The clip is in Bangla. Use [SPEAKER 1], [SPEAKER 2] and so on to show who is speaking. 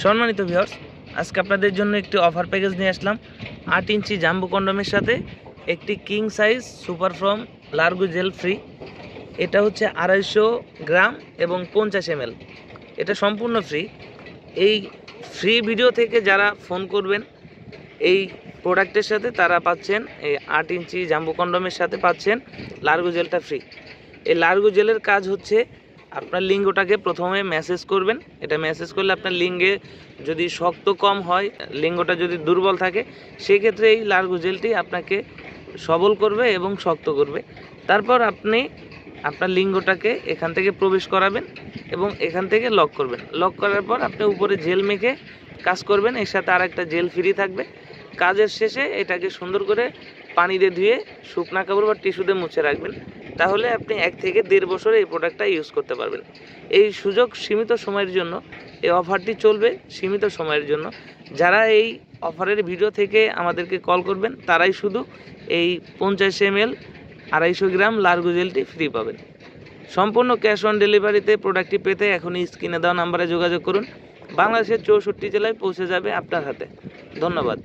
[SPEAKER 1] সম্মানিত ভিউয়ার্স, আজকে আপনাদের জন্য একটি অফার প্যাকেজ নিয়ে আসলাম। 8 ইঞ্চি জাম্বো কন্ডোমের সাথে একটি কিং সাইজ সুপার ফ্রম লার্গো জেল ফ্রি। এটা হচ্ছে 250 গ্রাম এবং 50 ml। এটা সম্পূর্ণ ফ্রি। এই ফ্রি ভিডিও থেকে যারা ফোন করবেন এই প্রোডাক্টের সাথে তারা পাচ্ছেন এই 8 ইঞ্চি জাম্বো কন্ডোমের সাথে পাচ্ছেন লার্গো জেলটা ফ্রি। এই লার্গো জেলের কাজ হচ্ছে আপনার লিঙ্গটাকে প্রথমে ম্যাসেজ করবেন। এটা ম্যাসেজ করলে আপনার লিঙ্গে যদি শক্ত কম হয়, লিঙ্গটা যদি দুর্বল থাকে, সেই ক্ষেত্রে এই লার্গো জেলটি আপনাকে সবল করবে এবং শক্ত করবে। তারপর আপনি আপনার লিঙ্গটাকে এখান থেকে প্রবেশ করাবেন এবং এখান থেকে লক করবেন। লক করার পর আপনি উপরে জেল মেখে কাজ করবেন। এর সাথে আর একটা জেল ফ্রি থাকবে। কাজের শেষে এটাকে সুন্দর করে পানি দিয়ে ধুয়ে শুকনা কাপড় বা টিস্যুতে মুছে রাখবেন। তাহলে আপনি 1 থেকে 1.5 বছর এই প্রোডাক্টটা ইউজ করতে পারবেন। এই সুযোগ সীমিত সময়ের জন্য, এই অফারটি চলবে সীমিত সময়ের জন্য। যারা এই অফারের ভিডিও থেকে আমাদেরকে কল করবেন তারাই শুধু এই 50 ml 250 গ্রাম লার্গো জেলটি ফ্রি পাবেন। সম্পূর্ণ ক্যাশ অন ডেলিভারিতে প্রোডাক্টটি পেতে এখনই স্ক্রিনে দেওয়া নাম্বারে যোগাযোগ করুন। বাংলাদেশের 64 জেলায় পৌঁছে যাবে আপনার হাতে। ধন্যবাদ।